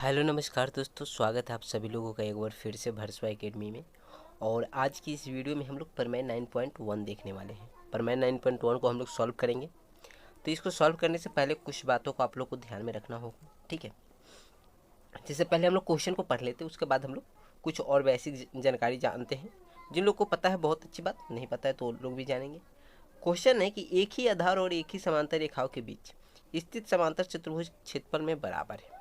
Hello नमस्कार दोस्तों, स्वागत है आप सभी लोगों का एक बार फिर से भरसवा एकेडमी में। और आज की इस वीडियो में हम लोग प्रमेय 9.1 देखने वाले हैं। प्रमेय 9.1 को हम लोग सॉल्व करेंगे। तो इसको सॉल्व करने से पहले कुछ बातों को आप लोग को ध्यान में रखना होगा, ठीक है। जैसे पहले हम लोग क्वेश्चन को पढ़ लेते हैं, उसके बाद हम लोग कुछ और बेसिक जानकारी जानते हैं। जिन लोग को पता है बहुत अच्छी बात, नहीं पता है तो लोग भी जानेंगे। क्वेश्चन है कि एक ही आधार और एक ही समांतर रेखाओं के बीच स्थित समांतर चतुर्भुज क्षेत्रफल में बराबर है।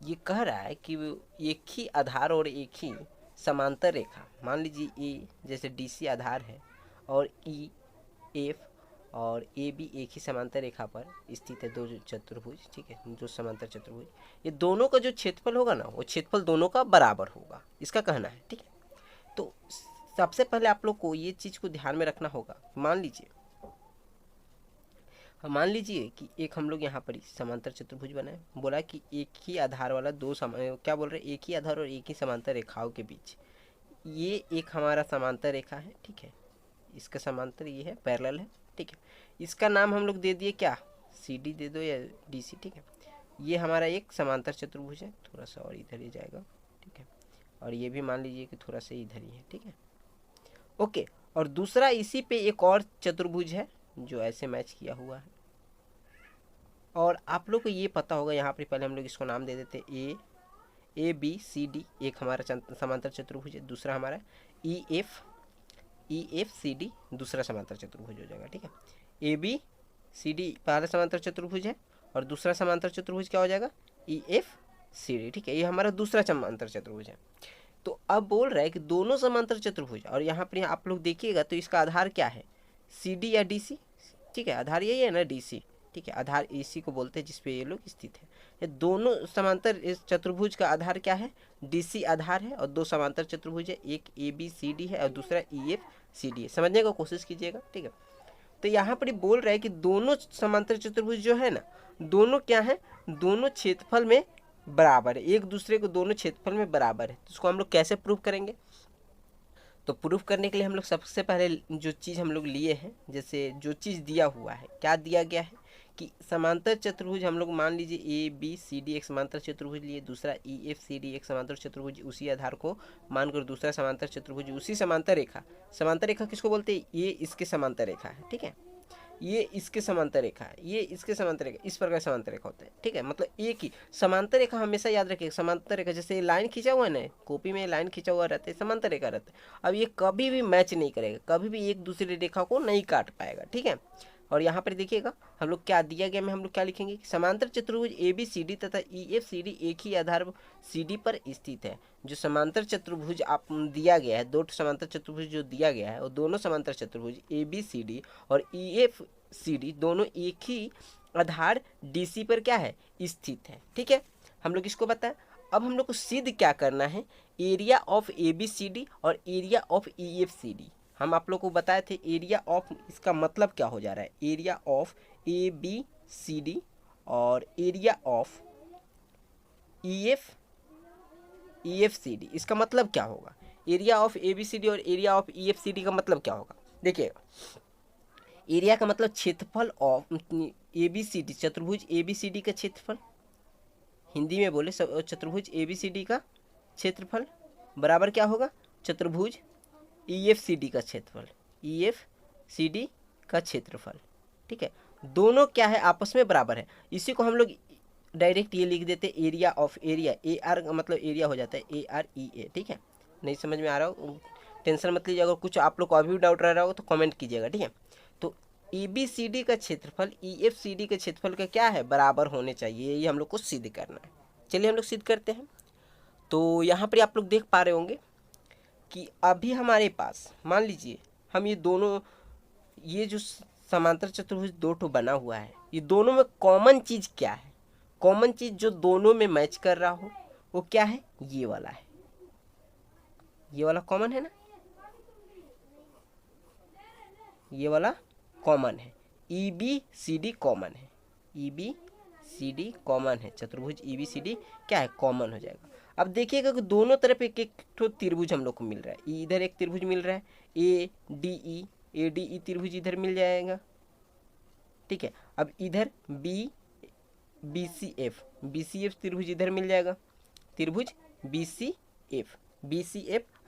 ये कह रहा है कि एक ही आधार और एक ही समांतर रेखा, मान लीजिए ए जैसे डीसी आधार है और ई एफ और ए बी एक ही समांतर रेखा पर स्थित है, दो चतुर्भुज, ठीक है, जो समांतर चतुर्भुज, ये दोनों का जो क्षेत्रफल होगा ना, वो क्षेत्रफल दोनों का बराबर होगा, इसका कहना है, ठीक है। तो सबसे पहले आप लोग को ये चीज़ को ध्यान में रखना होगा। मान लीजिए कि एक हम लोग यहाँ पर समांतर चतुर्भुज बनाए, बोला कि एक ही आधार वाला क्या बोल रहे हैं, एक ही आधार और एक ही समांतर रेखाओं के बीच ये एक हमारा समांतर रेखा है, ठीक है। इसका समांतर ये है, पैरेलल है, ठीक है। इसका नाम हम लोग दे दिए क्या, सी डी दे दो या डी सी, ठीक है। ये हमारा एक समांतर चतुर्भुज है, थोड़ा सा और इधर ही जाएगा, ठीक है। और ये भी मान लीजिए कि थोड़ा सा इधर ही है, ठीक है, ओके। और दूसरा इसी पे एक और चतुर्भुज है जो ऐसे मैच किया हुआ है। और आप लोग को ये पता होगा, यहाँ पर पहले हम लोग इसको नाम दे देते ए बी सी डी, एक हमारा समांतर चतुर्भुज है, दूसरा हमारा ई एफ सी डी दूसरा समांतर चतुर्भुज हो जाएगा, ठीक है। ए बी सी डी पहला समांतर चतुर्भुज है और दूसरा समांतर चतुर्भुज क्या हो जाएगा, ई एफ सी डी, ठीक है। ये हमारा दूसरा समांतर चतुर्भुज है। तो अब बोल रहा है कि दोनों समांतर चतुर्भुज, और यहाँ पर आप लोग देखिएगा तो इसका आधार क्या है, सी डी या डी सी, ठीक है। आधार यही है ना, डी सी, ठीक है। आधार इसी को बोलते हैं जिसपे ये लोग स्थित है। ये दोनों समांतर इस चतुर्भुज का आधार क्या है, डीसी आधार है, और दो समांतर चतुर्भुज है, एक ए बी सी डी है और दूसरा ई एफ सी डी है। समझने का कोशिश कीजिएगा, ठीक है। तो यहाँ पर बोल रहा है कि दोनों समांतर चतुर्भुज जो है ना, दोनों क्या है, दोनों क्षेत्रफल में बराबर है, एक दूसरे को दोनों क्षेत्रफल में बराबर है। तो इसको हम लोग कैसे प्रूव करेंगे, तो प्रूफ करने के लिए हम लोग सबसे पहले जो चीज़ हम लोग लिए हैं, जैसे जो चीज़ दिया हुआ है, क्या दिया गया है कि समांतर चतुर्भुज, हम लोग मान लीजिए ए बी सी डी एक समांतर चतुर्भुज लिए, दूसरा ई एफ सी डी एक समांतर चतुर्भुज, उसी आधार को मानकर दूसरा समांतर चतुर्भुज, उसी समांतर रेखा किसको बोलते हैं, ये इसके समांतर रेखा है, ठीक है। ये इसके समांतर रेखा है, ये इसके समांतर रेखा, इस प्रकार समांतर रेखा होता है, ठीक है। मतलब एक ही समांतर रेखा, हमेशा याद रखिए समांतर रेखा, जैसे लाइन खींचा हुआ है ना, कॉपी में लाइन खींचा हुआ रहता है, समांतर रेखा रहता है। अब ये कभी भी मैच नहीं करेगा, कभी भी एक दूसरी रेखा को नहीं काट पाएगा, ठीक है। और यहाँ पर देखिएगा हम लोग क्या दिया गया में हम लोग क्या लिखेंगे, समांतर चतुर्भुज ए बी सी डी तथा ई एफ सी डी एक ही आधार सी डी पर स्थित है। जो समांतर चतुर्भुज आप दिया गया है, दो समांतर चतुर्भुज जो दिया गया है, वो दोनों समांतर चतुर्भुज ए बी सी डी और ई एफ सी डी दोनों एक ही आधार डी सी पर क्या है, स्थित है, ठीक है। हम लोग इसको बताएं। अब हम लोग को सिद्ध क्या करना है, area of A B C D और area of E F C D. हम आप लोग को बताए थे एरिया ऑफ, इसका मतलब क्या हो जा रहा है, area of A B C D और area of E F C D, इसका मतलब क्या होगा, area of A B C D और area of E F C D का मतलब क्या होगा। देखिए, एरिया का मतलब क्षेत्रफल of A B C D, चतुर्भुज ए बी सी डी का क्षेत्रफल, हिंदी में बोले चतुर्भुज ए बी सी डी का क्षेत्रफल बराबर क्या होगा, चतुर्भुज ई एफ सी डी का क्षेत्रफल, ई एफ सी डी का क्षेत्रफल, ठीक है। दोनों क्या है, आपस में बराबर है। इसी को हम लोग डायरेक्ट ये लिख देते area of, area A R का मतलब एरिया हो जाता है ए आर ई ए, ठीक है। नहीं समझ में आ रहा हो टेंशन मत लीजिए, अगर कुछ आप लोग को अभी भी डाउट रह रहा हो तो कमेंट कीजिएगा, ठीक है। तो ए बी सी डी का क्षेत्रफल ई एफ सी डी के क्षेत्रफल का क्या है, बराबर होने चाहिए, ये हम लोग को सिद्ध करना है। चलिए हम लोग सिद्ध करते हैं। तो यहाँ पर आप लोग देख पा रहे होंगे कि अभी हमारे पास मान लीजिए हम ये दोनों, ये जो समांतर चतुर्भुज दो ठो बना हुआ है, ये दोनों में कॉमन चीज़ क्या है, कॉमन चीज़ जो दोनों में मैच कर रहा हो वो क्या है, ये वाला है, ये वाला कॉमन है ना, ये वाला कॉमन है, E B C D common है, E B C D common है, चतुर्भुज ई बी सी डी क्या है, कॉमन हो जाएगा। अब देखिएगा कि दोनों तरफ एक एक ठो त्रिभुज हम लोग को मिल रहा है, इधर एक त्रिभुज मिल रहा है ए डी ई त्रिभुज इधर मिल जाएगा, ठीक है। अब इधर बी BCF त्रिभुज इधर मिल जाएगा, त्रिभुज BCF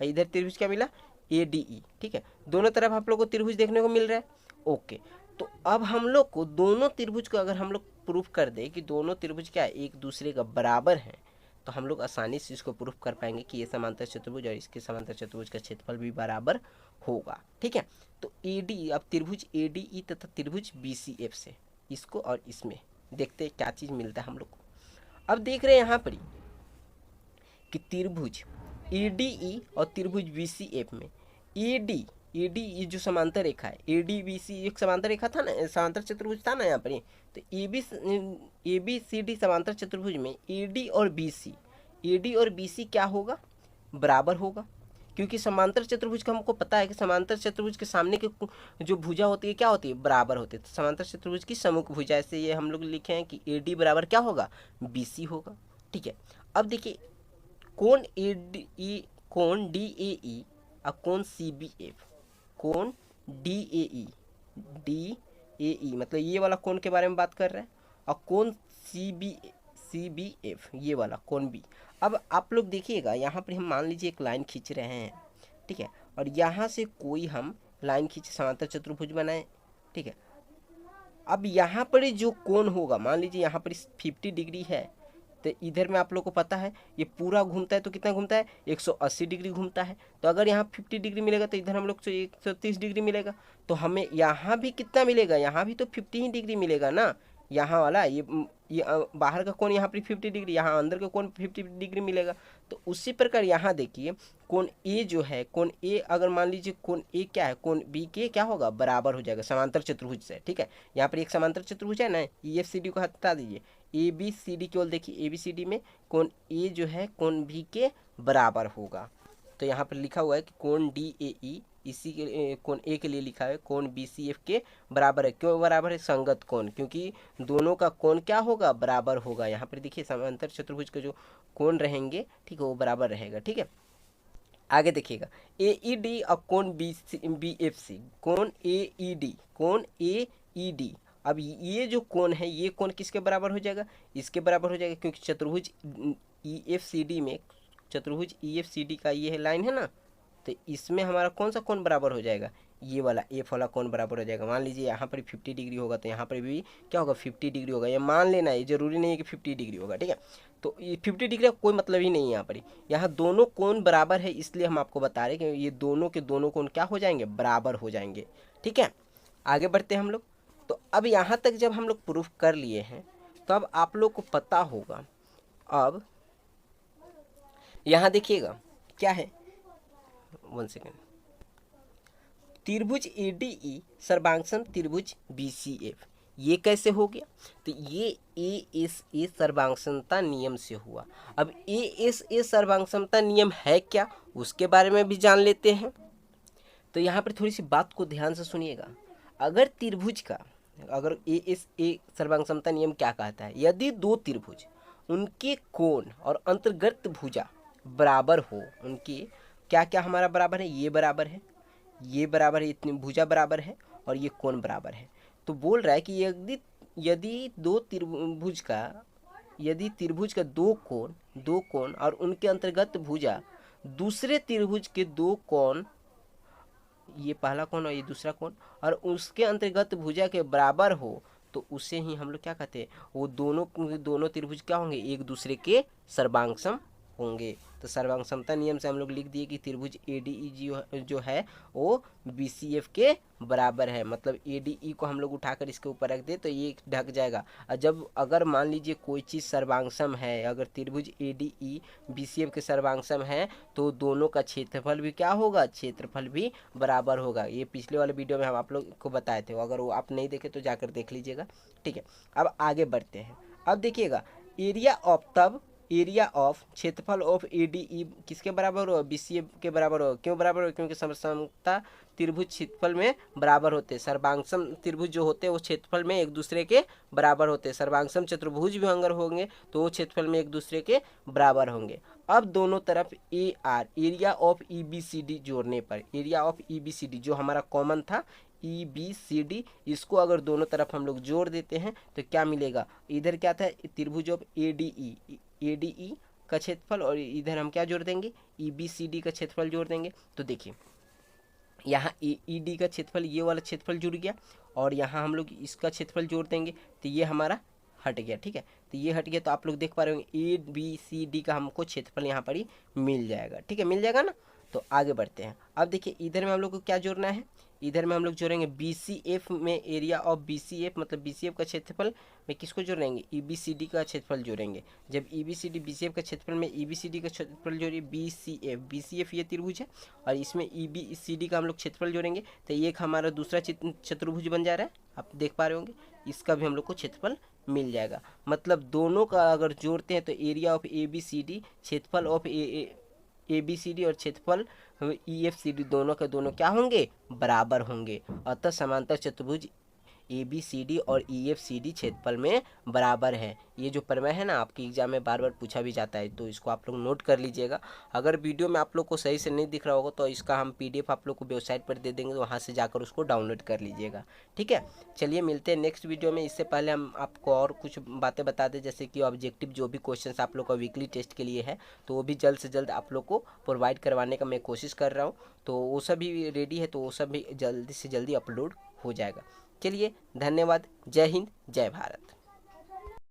इधर त्रिभुज क्या मिला ADE, ठीक है। दोनों तरफ आप लोग को त्रिभुज देखने को मिल रहा है। ओके, तो अब हम लोग को दोनों त्रिभुज को अगर हम लोग प्रूफ कर दे कि दोनों त्रिभुज क्या एक दूसरे का बराबर है, तो हम लोग आसानी से इसको प्रूफ कर पाएंगे कि ये समांतर चतुर्भुज और इसके समांतर चतुर्भुज का क्षेत्रफल भी बराबर होगा, ठीक है। तो AD, अब त्रिभुज ADE तथा त्रिभुज BCF से इसको और इसमें देखते हैं क्या चीज़ मिलता है हम लोग को। अब देख रहे हैं यहाँ पर कि त्रिभुज ADE और त्रिभुज BCF में AD ये जो समांतर रेखा है ADBC एक समांतर रेखा था ना, समांतर चतुर्भुज था ना यहाँ पर। तो ABCD समांतर चतुर्भुज में AD और BC क्या होगा, बराबर होगा, क्योंकि समांतर चतुर्भुज का हमको पता है कि समांतर चतुर्भुज के सामने के जो भुजा होती है क्या होती है, बराबर होती है। तो समांतर चतुर्भुज की सम्मुख भुजा, ऐसे ये हम लोग लिखे हैं कि AD बराबर क्या होगा, BC होगा, ठीक है। अब देखिए कोण DAE और कोण CBF, कोण DAE मतलब ये वाला कोण के बारे में बात कर रहे हैं, और कोण CBF ये वाला कोण B। अब आप लोग देखिएगा यहाँ पर हम मान लीजिए एक लाइन खींच रहे हैं, ठीक है, और यहाँ से कोई हम लाइन खींचे समांतर चतुर्भुज बनाए, ठीक है। अब यहाँ पर जो कोण होगा, मान लीजिए यहाँ पर 50 डिग्री है, तो इधर में आप लोग को पता है ये पूरा घूमता है, तो कितना घूमता है, 180 डिग्री घूमता है। तो अगर यहाँ 50 डिग्री मिलेगा तो इधर हम लोग को 130 डिग्री मिलेगा, तो हमें यहाँ भी कितना मिलेगा, यहाँ भी तो 50 ही डिग्री मिलेगा ना। यहाँ वाला ये बाहर का कोण यहाँ पर 50 डिग्री, यहाँ अंदर का कोण 50 डिग्री मिलेगा। तो उसी प्रकार यहाँ देखिए कोण A जो है, कोण A अगर मान लीजिए कोण A क्या है, कोण B के क्या होगा, बराबर हो जाएगा समांतर चतुर्भुज से, ठीक है। यहाँ पर एक समांतर चतुर्भुज है ना, EFCD को हटा दीजिए, ABCD केवल देखिए, ABCD में कोण A जो है कोण B के बराबर होगा। तो यहाँ पर लिखा हुआ है कि कोण DAE इसी के कोण A के लिए लिखा है कोण BCF के बराबर है। क्यों बराबर है, संगत कोण, क्योंकि दोनों का कोण क्या होगा, बराबर होगा। यहाँ पर देखिए समांतर चतुर्भुज के जो कोण रहेंगे, ठीक है, वो बराबर रहेगा, ठीक है। आगे देखिएगा AED और कोण BFC, कोण AED। अब ये जो कोण है, ये कोण किसके बराबर हो जाएगा, इसके बराबर हो जाएगा, क्योंकि चतुर्भुज EFCD में, चतुर्भुज EFCD का ये लाइन है ना, तो इसमें हमारा कौन सा कोण बराबर हो जाएगा, ये वाला F वाला कोण बराबर हो जाएगा। मान लीजिए यहाँ पर 50 डिग्री होगा, तो यहाँ पर भी क्या होगा, 50 डिग्री होगा। ये मान लेना है, जरूरी नहीं है कि 50 डिग्री होगा, ठीक है। तो ये 50 डिग्री का कोई मतलब ही नहीं है यहाँ पर। यहाँ दोनों कोण बराबर है, इसलिए हम आपको बता रहे हैं कि ये दोनों के दोनों कोण क्या हो जाएंगे, बराबर हो जाएंगे, ठीक है। आगे बढ़ते हैं हम लोग। तो अब यहाँ तक जब हम लोग प्रूफ कर लिए हैं, तो अब आप लोग को पता होगा, अब यहाँ देखिएगा क्या है, 1 सेकेंड, त्रिभुज ADE सर्वांगसम त्रिभुज BCF, ये कैसे हो गया, तो ये ASA सर्वांगसमता नियम से हुआ। अब ASA सर्वांगसमता नियम है क्या, उसके बारे में भी जान लेते हैं। तो यहाँ पर थोड़ी सी बात को ध्यान से सुनिएगा। अगर त्रिभुज का, अगर ASA सर्वांगसमता नियम क्या कहता है, यदि दो त्रिभुज उनके कोण और अंतर्गत भुजा बराबर हो, उनकी क्या क्या हमारा बराबर है, ये बराबर है, ये बराबर है, इतनी भुजा बराबर है और ये कोण बराबर है। तो बोल रहा है कि यदि त्रिभुज का दो कोण और उनके अंतर्गत भुजा दूसरे त्रिभुज के दो कोण, ये पहला कोण और ये दूसरा कोण, और उसके अंतर्गत भुजा के बराबर हो, तो उसे ही हम लोग क्या कहते हैं, वो दोनों त्रिभुज क्या होंगे, एक दूसरे के सर्वांगसम होंगे। तो सर्वांगसमता नियम से हम लोग लिख दिए कि त्रिभुज ADE जो है वो BCF के बराबर है। मतलब ADE को हम लोग उठाकर इसके ऊपर रख दे तो ये ढक जाएगा। और अगर मान लीजिए कोई चीज़ सर्वांगसम है, अगर त्रिभुज ADE BCF के सर्वांगसम है, तो दोनों का क्षेत्रफल भी क्या होगा, क्षेत्रफल भी बराबर होगा। ये पिछले वाले वीडियो में हम आप लोग को बताए थे, अगर वो आप नहीं देखे तो जाकर देख लीजिएगा, ठीक है। अब आगे बढ़ते हैं। अब देखिएगा एरिया ऑफ क्षेत्रफल ऑफ ADE किसके बराबर हो, BCF के बराबर हो। क्यों बराबर हो, क्योंकि समसमता त्रिभुज क्षेत्रफल में बराबर होते हैं। सर्वांगसम त्रिभुज जो होते हैं वो क्षेत्रफल में एक दूसरे के बराबर होते हैं। सर्वांगसम चतुर्भुज भी अगर होंगे तो वो क्षेत्रफल में एक दूसरे के बराबर होंगे। अब दोनों तरफ AR एरिया ऑफ EBCD जोड़ने पर, एरिया ऑफ EBCD जो हमारा कॉमन था ई बी सी डी, इसको अगर दोनों तरफ हम लोग जोड़ देते हैं तो क्या मिलेगा, इधर क्या था त्रिभुज ऑफ ए डी ई का क्षेत्रफल, और इधर हम क्या जोड़ देंगे, ई बी सी डी का क्षेत्रफल जोड़ देंगे। तो देखिए यहाँ ई डी का क्षेत्रफल, ये वाला क्षेत्रफल जुड़ गया, और यहाँ हम लोग इसका क्षेत्रफल जोड़ देंगे तो ये हमारा हट गया। ठीक है, तो ये हट गया, तो आप लोग देख पा रहे होंगे ए बी सी डी का हमको क्षेत्रफल यहाँ पर ही मिल जाएगा। ठीक है, मिल जाएगा ना। तो आगे बढ़ते हैं। अब देखिए इधर में हम लोग को क्या जोड़ना है, इधर में हम लोग जोड़ेंगे बी सी एफ में area of B C F, मतलब बी सी एफ का क्षेत्रफल में किसको जोड़ेंगे, ई बी सी डी का क्षेत्रफल जोड़ेंगे। जब E B C D B C F का क्षेत्रफल में ई बी सी डी का क्षेत्रफल जोड़िए, बी सी एफ ये त्रिभुज है, और इसमें ई बी सी डी का हम लोग क्षेत्रफल जोड़ेंगे, तो एक हमारा दूसरा चतुर्भुज बन जा रहा है, आप देख पा रहे होंगे, इसका भी हम लोग को क्षेत्रफल मिल जाएगा। मतलब दोनों का अगर जोड़ते हैं तो area of A B C D, क्षेत्रफल of A B C D और क्षेत्रफल ई एफ सी डी, दोनों के दोनों क्या होंगे, बराबर होंगे। अतः समांतर चतुर्भुज ए बी सी डी और ई एफ सी डी क्षेत्रफल में बराबर है। ये जो प्रमेय है ना, आपके एग्जाम में बार बार पूछा भी जाता है, तो इसको आप लोग नोट कर लीजिएगा। अगर वीडियो में आप लोग को सही से नहीं दिख रहा होगा तो इसका हम पीडीएफ आप लोग को वेबसाइट पर दे देंगे, तो वहाँ से जाकर उसको डाउनलोड कर लीजिएगा। ठीक है, चलिए मिलते हैं नेक्स्ट वीडियो में। इससे पहले हम आपको और कुछ बातें बता दें, जैसे कि ऑब्जेक्टिव जो भी क्वेश्चन आप लोग का वीकली टेस्ट के लिए है, तो वो भी जल्द से जल्द आप लोग को प्रोवाइड करवाने का मैं कोशिश कर रहा हूँ। तो वो सब भी रेडी है, तो वो सब भी जल्दी से जल्दी अपलोड हो जाएगा। चलिए धन्यवाद, जय हिंद, जय भारत।